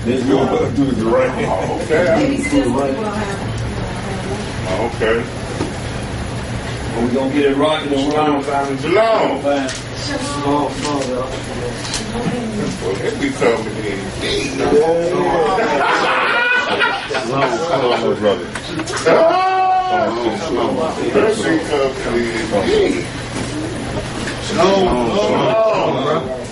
This one gonna do the right. Okay. We gonna get it rocking and rolling. Shalom. Fine. Well, here we coming in. Hello, brother. Here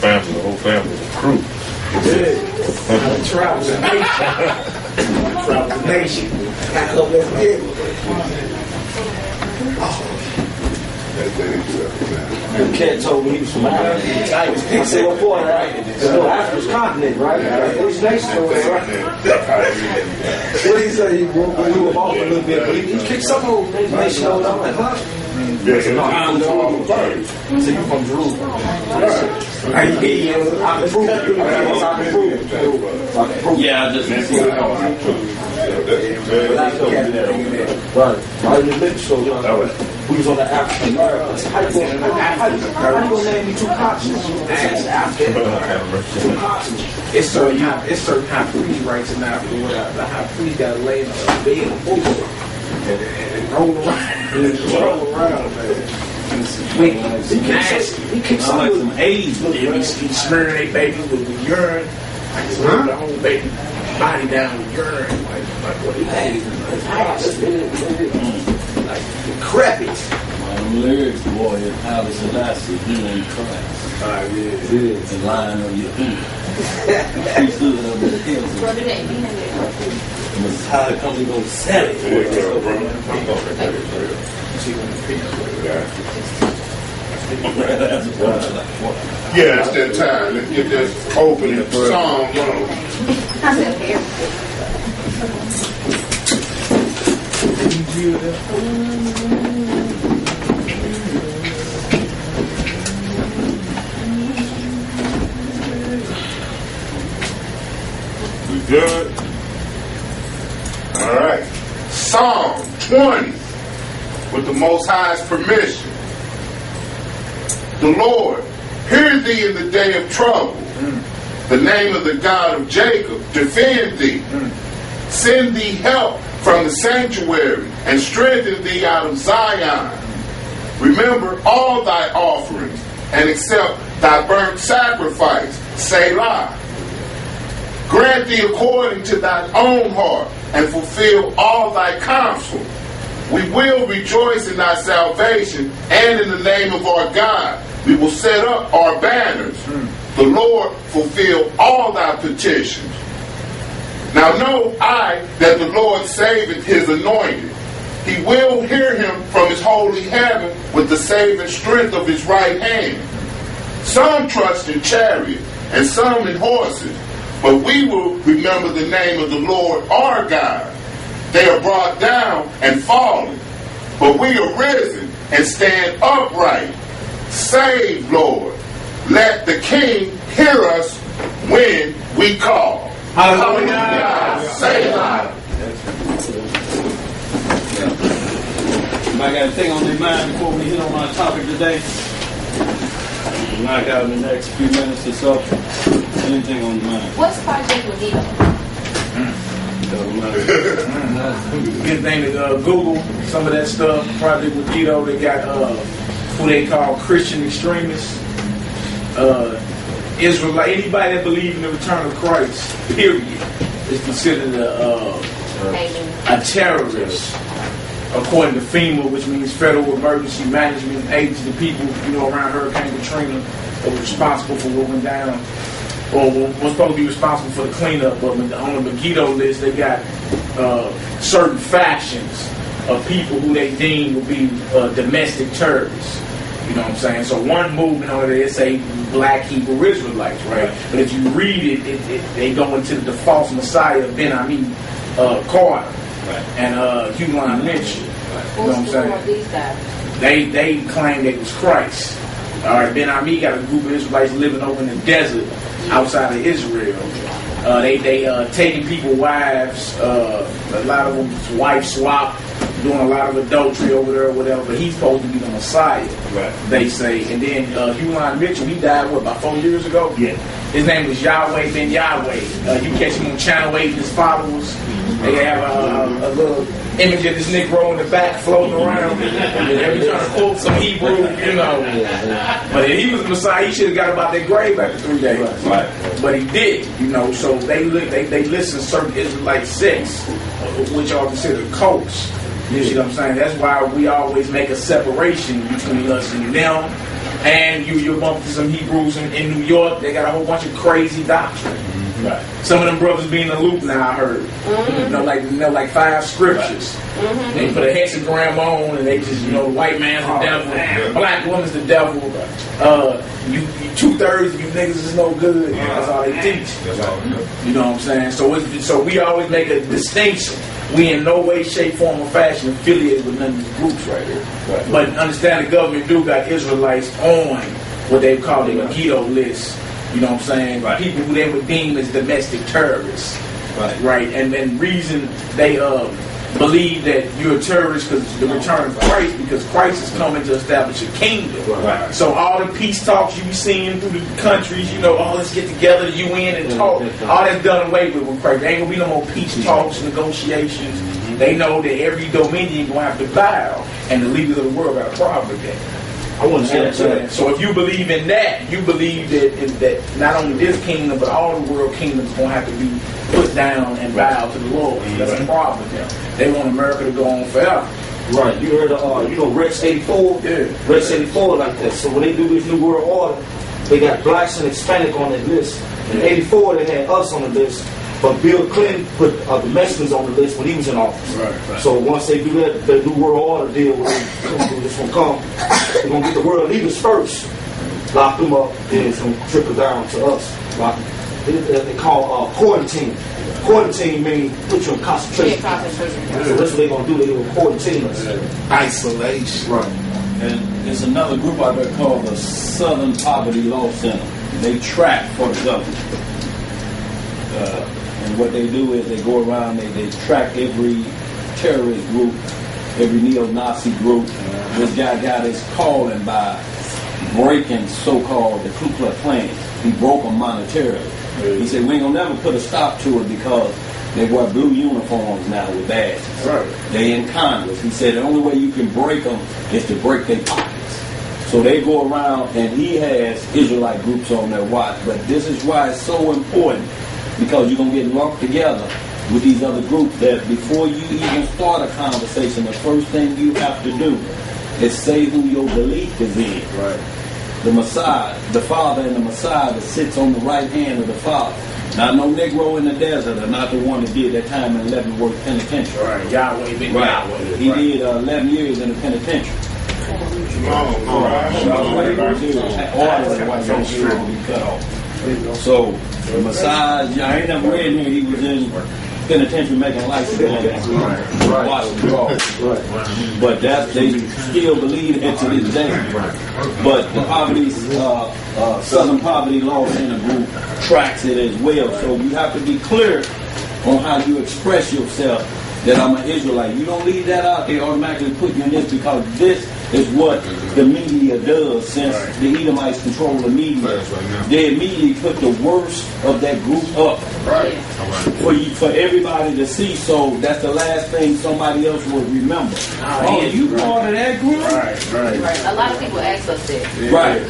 Family, the whole family, the crew. Travel the nation. Travel the nation. Pack up, let's get it. The cat told me he was from Africa. I said, what boy, right? So Africa's continent, right? Which nation was it, right? What did he say? He blew him off a little bit, but he kicked some old nation over. I'm like, huh? Yes, I'm Jerusalem. So you from Jerusalem? I can prove it. Yeah, I just see it. Right. Right in the lip show, we was on the African Americans. How you gonna name me two continents? Two continents. It's certain high priest rights in Africa where the high priest got to lay in a bed over and roll around, man. He kicked some like some AIDS, but he smearing their baby with urine. Like smearing the whole baby body down with urine. Like what he had. Like decrepit. My lyrics, boy, is Haile Selassie, he ain't Christ. Yeah. The line of your feet. He stood up in the hills. Messiah comes and gonna sell it. yeah, it's that time. Let's get this opening song on. We good? All right. Psalm 20 with the Most High's permission. The Lord, hear thee in the day of trouble. The name of the God of Jacob, defend thee. Send thee help from the sanctuary and strengthen thee out of Zion. Remember all thy offerings and accept thy burnt sacrifice, Selah. Grant thee according to thine own heart and fulfill all thy counsel. We will rejoice in thy salvation, and in the name of our God we will set up our banners. The Lord fulfill all thy petitions. Now know I that the Lord saveth his anointed. He will hear him from his holy heaven with the saving strength of his right hand. Some trust in chariots and some in horses, but we will remember the name of the Lord our God. They are brought down and fallen, but we are risen and stand upright. Save, Lord. Let the King hear us when we call. Hallelujah. Save God. I got a thing on their mind before we hit on our topic today. We'll knock out in the next few minutes or so. Anything on your mind? What's Project Ladino? Good thing to Google some of that stuff. Project Ladino, they got who they call Christian extremists. Israelite, anybody that believes in the return of Christ, period, is considered a terrorist. According to FEMA, which means Federal Emergency Management Agency, the people, around Hurricane Katrina that were responsible for what went down, or was supposed to be responsible for the cleanup. But on the Megiddo list, they got certain factions of people who they deem will be domestic terrorists. You know what I'm saying? So one movement on there, they say Black Hebrew Israelites, right? But if you read it, they go into the false Messiah, Ben Ami Carter. Right. And Hugh Lynch. You know what I'm saying? These guys? They claim they was Christ. All right, Ben Ami got a group of Israelites living over in the desert outside of Israel. They taking people wives. A lot of them wife swap. doing a lot of adultery over there or whatever, but he's supposed to be the Messiah, they say. And then Huline Mitchell, he died, about 4 years ago? Yeah. His name was Yahweh Ben Yahweh. You catch him on Channel 8 and his followers. They have a little image of this Negro in the back floating around. They're trying to quote some Hebrew, But if he was the Messiah, he should have got about that grave after 3 days. Right. But he did, so they listen to certain Israelite sects, which are considered cults. You see what I'm saying? That's why we always make a separation between us and them. And you bump into some Hebrews in New York, they got a whole bunch of crazy doctrine. Right. Some of them brothers be in the loop now, I heard. Like 5 scriptures. They put a hexagram on and they just, the white man's the devil, black woman's the devil. You 2/3 of you niggas is no good. That's all they teach. You know what I'm saying? So we always make a distinction. We in no way, shape, form, or fashion affiliated with none of these groups right here. Right. But understand the government do got Israelites on what they call the Megiddo list. You know what I'm saying? Right. People who they would deem as domestic terrorists. Right. And then reason they believe that you're a terrorist because the return of Christ, because Christ is coming to establish a kingdom. Right. So all the peace talks you be seeing through the countries, let's get together, the UN and talk, all that's done away with Christ. There ain't gonna be no more peace talks, negotiations. They know that every dominion gonna have to bow, and the leaders of the world got a problem with that. I want to say that. So if you believe in that, you believe that not only this kingdom, but all the world kingdoms going to have to be put down and bow to the Lord. That's a problem with them. They want America to go on forever. Right. You heard of, Rex 84? Yeah. Rex 84 like that. So when they do this New World Order, they got blacks and Hispanic on that list. In 84, they had us on the list. But Bill Clinton put the Mexicans on the list when he was in office. Right. So once they do that, the New World Order deal with this going to come. They're going to get the world leaders first, lock them up, then it's going to trickle down to us. They call quarantine. Quarantine means put you in concentration. So that's what they're going to do. They're going to quarantine us. Isolation. Right. And there's another group out there called the Southern Poverty Law Center. They track for the government. And what they do is they go around, they track every terrorist group, every neo-Nazi group. This guy got his calling by breaking so-called the Ku Klux Klan. He broke them monetarily. He said, we ain't gonna never put a stop to it because they wear blue uniforms now with badges. Right. They in Congress. He said the only way you can break them is to break their pockets. So they go around and he has Israelite groups on their watch. But this is why it's so important, because you're going to get lumped together with these other groups that before you even start a conversation, the first thing you have to do is say who your belief is in. Right. The Messiah, the Father and the Messiah that sits on the right hand of the Father. Not no Negro in the desert, or not the one that did that time in Leavenworth Penitentiary. Right. Yahweh Ben Yahweh. He did 11 years in the penitentiary. So the Messiah, I ain't never read him. He was in penitentiary making license plates. But that they still believe it to this day. But the Southern Poverty Law Center group tracks it as well. So you have to be clear on how you express yourself. That I'm an Israelite. You don't leave that out there automatically put you in this, because this is what the media does since the Edomites control the media. They immediately put the worst of that group up for everybody to see. So that's the last thing somebody else will remember. You part of that group? Right. A lot of people ask us that. Right.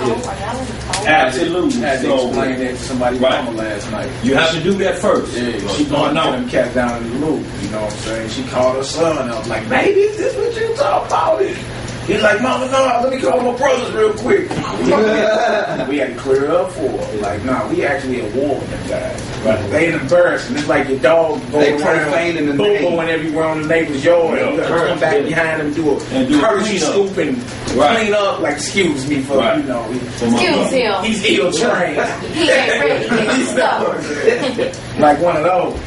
Absolutely. Had to explain that to somebody mama last night. You have to do that first. Yeah, she going to them cats down in the loop. You know what I'm saying? She called her son. I was like, baby, is this what you talking about? He's like, Mama, no, let me call my brothers real quick. We had to clear it up for her. Like, nah, we actually at war with them guys. Right. They embarrassing. It's like your dog going around, boo-booing everywhere on the neighbor's yard. You got to come back behind them and do a courtesy scoop and clean up. Like, excuse me for, excuse him. He's ill-trained. He ain't ready. He's stuck. Like one of those.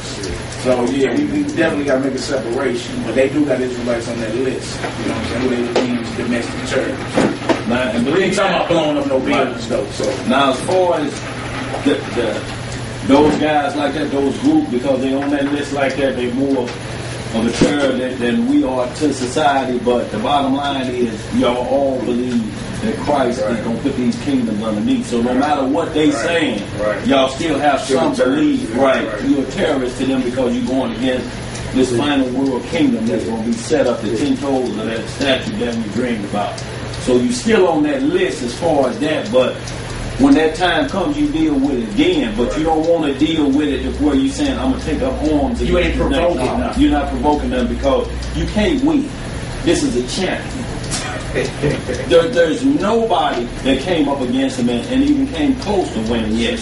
So yeah, we definitely got to make a separation, but they do got Israelites on that list. You know what I'm saying? Who they deem as domestic terrorists. Now, and we ain't talking about blowing up no buildings though. So now, as far as those guys like that, those groups, because they on that list like that, they more of a terror than we are to society. But the bottom line is, y'all all believe that Christ is going to put these kingdoms underneath. So no matter what they saying, y'all still have some belief, right? You're a terrorist to them because you're going against this final world kingdom that's going to be set up, the 10 toes of that statue that we dreamed about. So you still on that list as far as that, but when that time comes, you deal with it then. But you don't want to deal with it to where you're saying, I'm going to take up arms. You ain't provoking them. You're not provoking them because you can't win. This is a champion. There's nobody that came up against him and even came close to winning yet.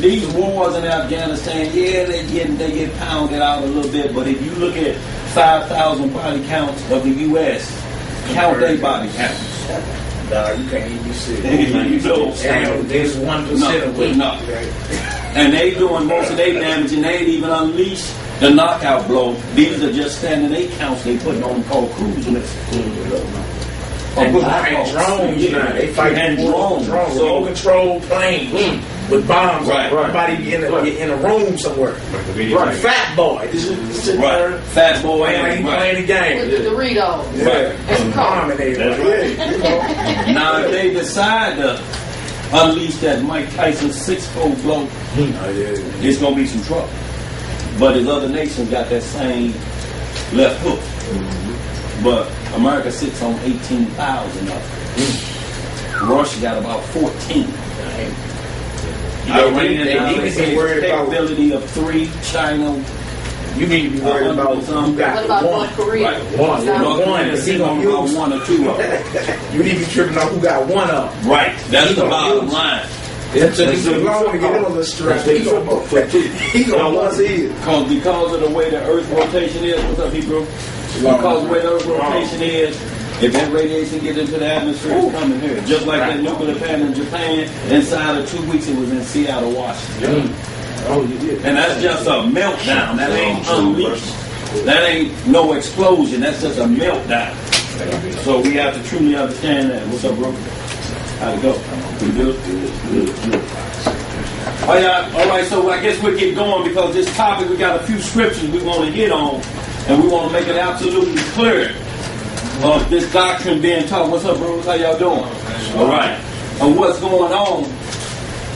These wars in Afghanistan, yeah, they get pounded out a little bit, but if you look at 5,000 body counts of the U.S., count their body counts. Nah, you can't even see it. There's 1% of it. No. And they doing most of their damage, and they ain't even unleashed the knockout blow. These are just standing 8 counts they putting on called cruise missiles. And drones now. They fighting drones. So controlled planes with bombs. Right. Everybody in a room somewhere. Right. Fat boy. Right. Fat boy. Ain't playing the game. With the Doritos. Yeah. And Now if they decide to unleash that Mike Tyson 6-fold blow, it's gonna be some trouble. But his other nations got that same left hook. But America sits on 18,000 of them. Russia got about 14. Iran has a capability of 3. China, you need to be worried about who got what about North Korea? One. He gonna use 1 or 2 of them. You need to be tripping on who got 1 of them. Right. That's the bottom line. It's long to get him on the stretch. He gonna once here. Because of the way the Earth rotation is, what's up, Hebrew? Because of the way the Earth rotation is, if that radiation gets into the atmosphere, it's coming here. Just like that nuclear plant in Japan, inside of 2 weeks it was in Seattle, Washington. And that's just a meltdown. That ain't unleashed. That ain't no explosion. That's just a meltdown. So we have to truly understand that. What's up, bro? How'd it go? Pretty good? Good. All right, so I guess we'll get going because this topic, we got a few scriptures we want to hit on, and we want to make it absolutely clear of this doctrine being taught. What's up, bros? How y'all doing? All right. And what's going on?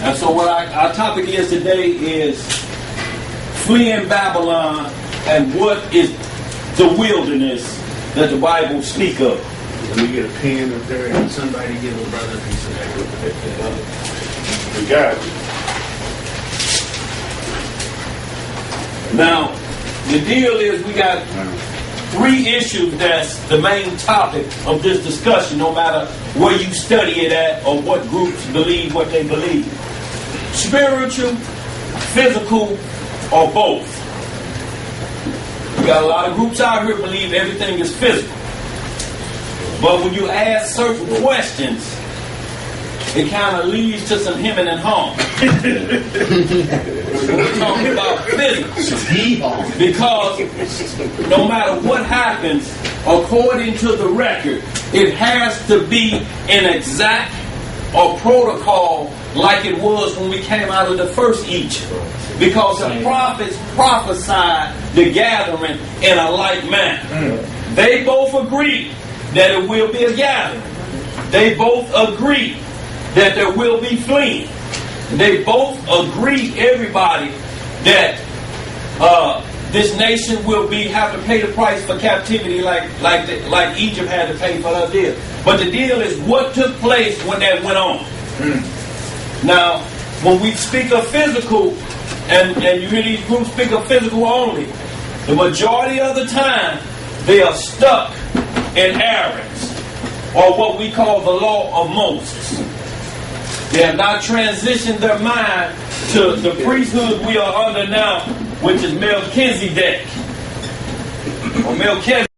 And so what our topic is today is fleeing Babylon and what is the wilderness that the Bible speak of. Let me get a pen up there and somebody give a brother a piece of that. We got it. Now, the deal is we got 3 issues that's the main topic of this discussion, no matter where you study it at or what groups believe what they believe. Spiritual, physical, or both. We got a lot of groups out here believe everything is physical. But when you ask certain questions, it kind of leads to some hemming and hawing. We're talking about physical. Because no matter what happens, according to the record, it has to be an exact or protocol like it was when we came out of the first Egypt. Because the prophets prophesied the gathering in a like manner. They both agreed that it will be a gathering. They both agree that there will be fleeing. They both agree, everybody, that this nation will have to pay the price for captivity like Egypt had to pay for her deal. But the deal is what took place when that went on. Now, when we speak of physical, and you hear these groups speak of physical only, the majority of the time they are stuck in errors, or what we call the law of Moses. They have not transitioned their mind to the priesthood we are under now, which is Melchizedek. Or Melchizedek.